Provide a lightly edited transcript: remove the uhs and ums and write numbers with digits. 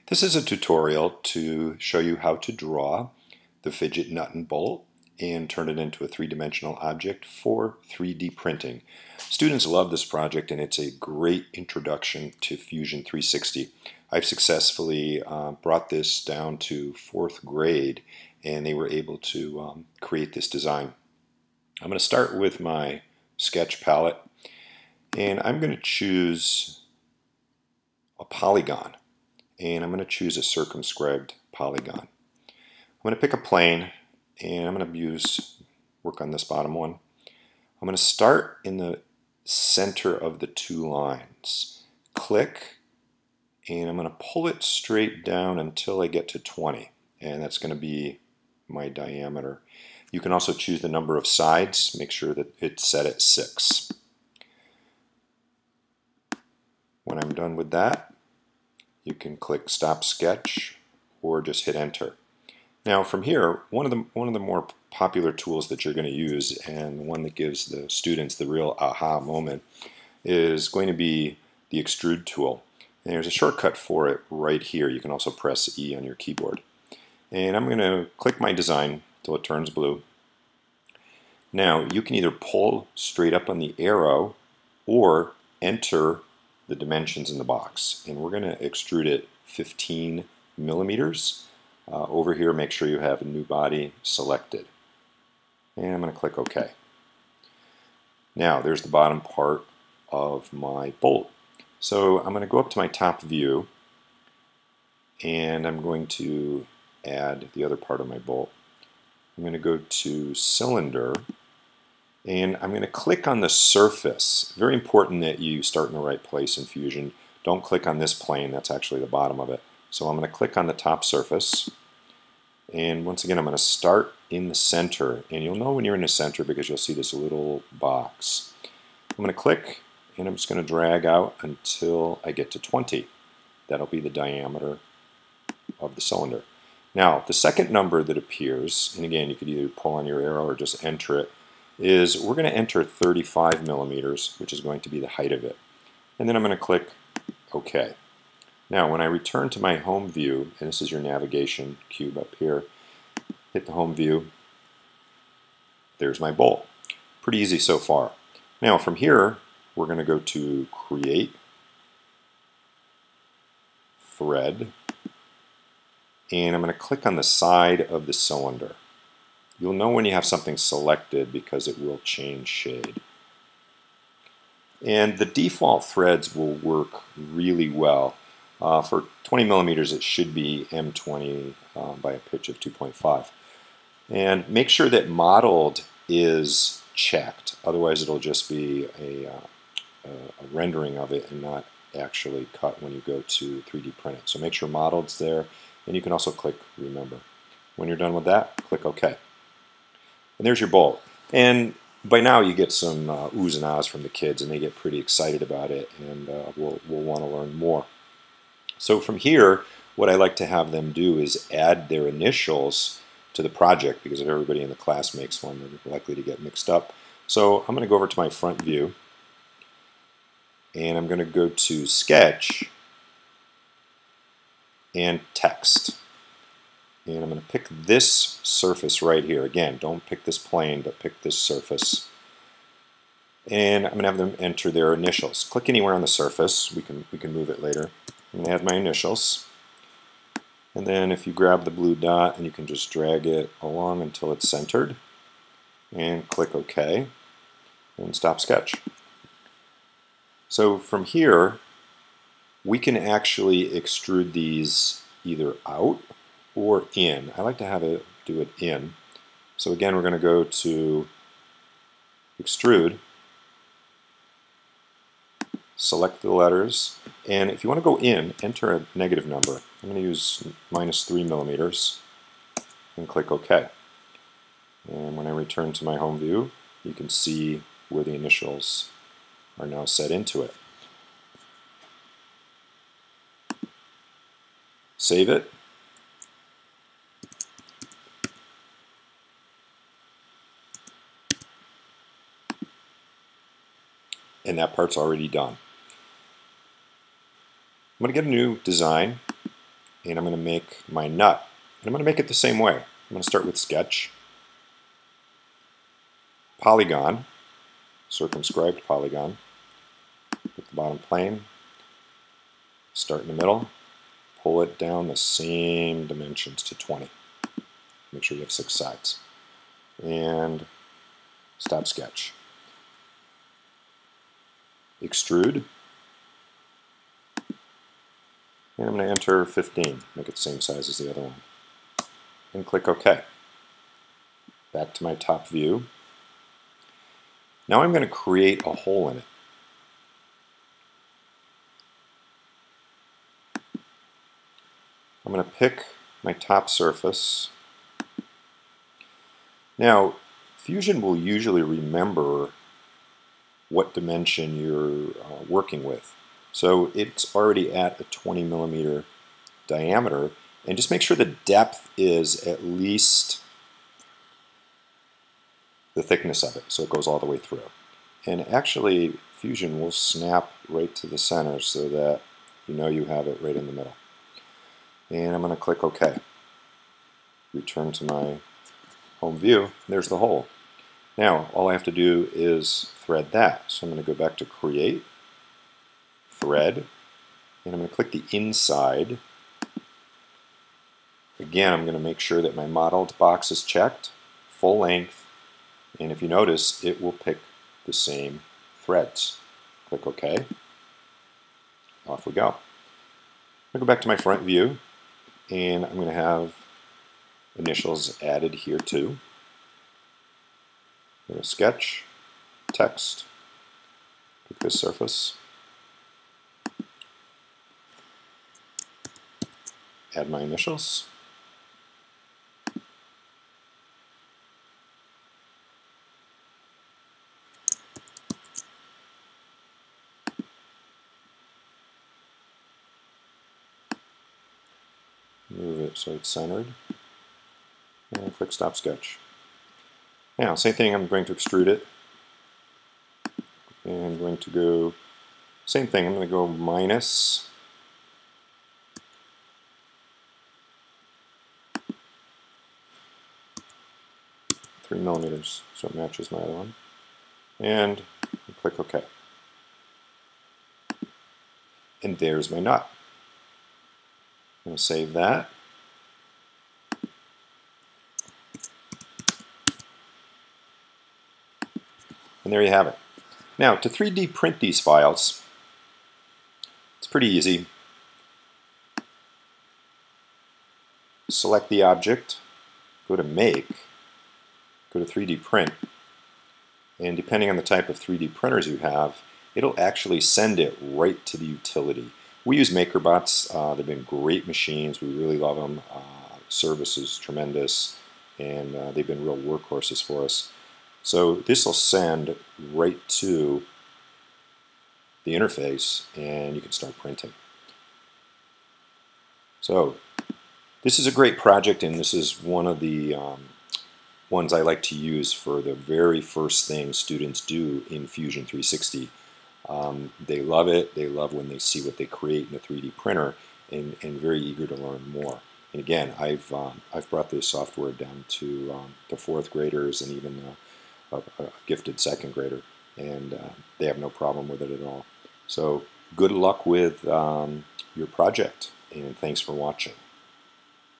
This is a tutorial to show you how to draw the fidget nut and bolt and turn it into a three-dimensional object for 3D printing. Students love this project and it's a great introduction to Fusion 360. I've successfully brought this down to 4th grade and they were able to create this design. I'm going to start with my sketch palette and I'm going to choose a polygon. And I'm going to choose a circumscribed polygon. I'm going to pick a plane and I'm going to work on this bottom one. I'm going to start in the center of the two lines. Click and I'm going to pull it straight down until I get to 20, and that's going to be my diameter. You can also choose the number of sides. Make sure that it's set at 6. When I'm done with that, you can click Stop Sketch or just hit Enter. Now from here, one of the more popular tools that you're going to use, and the one that gives the students the real aha moment, is going to be the Extrude tool. And there's a shortcut for it right here. You can also press E on your keyboard. And I'm going to click my design until it turns blue. Now you can either pull straight up on the arrow or enter the dimensions in the box, and we're going to extrude it 15 millimeters. Over here, make sure you have a new body selected, and I'm going to click OK. Now there's the bottom part of my bolt. So I'm going to go up to my top view and I'm going to add the other part of my bolt. I'm going to go to Cylinder and I'm going to click on the surface. Very important that you start in the right place in Fusion. Don't click on this plane, that's actually the bottom of it. So I'm going to click on the top surface, and once again I'm going to start in the center, and you'll know when you're in the center because you'll see this little box. I'm going to click and I'm just going to drag out until I get to 20. That'll be the diameter of the cylinder. Now the second number that appears, and again you could either pull on your arrow or just enter it, is we're going to enter 35 millimeters, which is going to be the height of it. And then I'm going to click OK. Now when I return to my home view, and this is your navigation cube up here, hit the home view, there's my bolt. Pretty easy so far. Now from here we're going to go to Create, Thread, and I'm going to click on the side of the cylinder. You'll know when you have something selected because it will change shade. And the default threads will work really well. For 20 millimeters it should be M20 by a pitch of 2.5. And make sure that modeled is checked, otherwise it'll just be a rendering of it and not actually cut when you go to 3D print it. So make sure modeled's there, and you can also click Remember. When you're done with that, click OK. And there's your bolt. And by now you get some oohs and ahs from the kids, and they get pretty excited about it, and we'll want to learn more. So from here, what I like to have them do is add their initials to the project, because if everybody in the class makes one, they're likely to get mixed up. So I'm going to go over to my front view, and I'm going to go to Sketch and Text. And I'm going to pick this surface right here. Again, don't pick this plane, but pick this surface. And I'm going to have them enter their initials. Click anywhere on the surface. We can move it later. I'm going to add my initials. And then if you grab the blue dot, and you can just drag it along until it's centered. And click OK. And stop sketch. So from here, we can actually extrude these either out or in. I like to have it do it in. So again, we're going to go to Extrude, select the letters, and if you want to go in, enter a negative number. I'm going to use -3 millimeters and click OK. And when I return to my home view, you can see where the initials are now set into it. Save it. And that part's already done. I'm going to get a new design, and I'm going to make my nut. And I'm going to make it the same way. I'm going to start with sketch, polygon, circumscribed polygon, put the bottom plane, start in the middle, pull it down the same dimensions to 20. Make sure you have 6 sides. And stop sketch. Extrude. And I'm going to enter 15, make it the same size as the other one. And click OK. Back to my top view. Now I'm going to create a hole in it. I'm going to pick my top surface. Now, Fusion will usually remember what dimension you're working with. So it's already at a 20 millimeter diameter, and just make sure the depth is at least the thickness of it, so it goes all the way through. And actually, Fusion will snap right to the center so that you know you have it right in the middle. And I'm going to click OK. Return to my home view. There's the hole. Now, all I have to do is thread that. So I'm going to go back to Create, Thread, and I'm going to click the inside. Again, I'm going to make sure that my modeled box is checked, full length, and if you notice, it will pick the same threads. Click OK. Off we go. I'm going to go back to my front view, and I'm going to have initials added here too. I'm going to sketch, text, pick this surface, add my initials, move it so it's centered, and click Stop Sketch. Now, same thing, I'm going to extrude it, and I'm going to go, same thing, I'm going to go minus .3 millimeters, so it matches my other one, and click OK. And there's my nut. I'm going to save that. And there you have it. Now, to 3D print these files, it's pretty easy. Select the object, go to Make, go to 3D Print, and depending on the type of 3D printers you have, it'll actually send it right to the utility. We use MakerBots. They've been great machines. We really love them. Service is tremendous, and they've been real workhorses for us. So this will send right to the interface, and you can start printing. So this is a great project, and this is one of the ones I like to use for the very first thing students do in Fusion 360. They love it. They love when they see what they create in a 3D printer, and very eager to learn more. And again, I've brought this software down to the 4th graders and even a gifted 2nd grader, and they have no problem with it at all. So good luck with your project, and thanks for watching.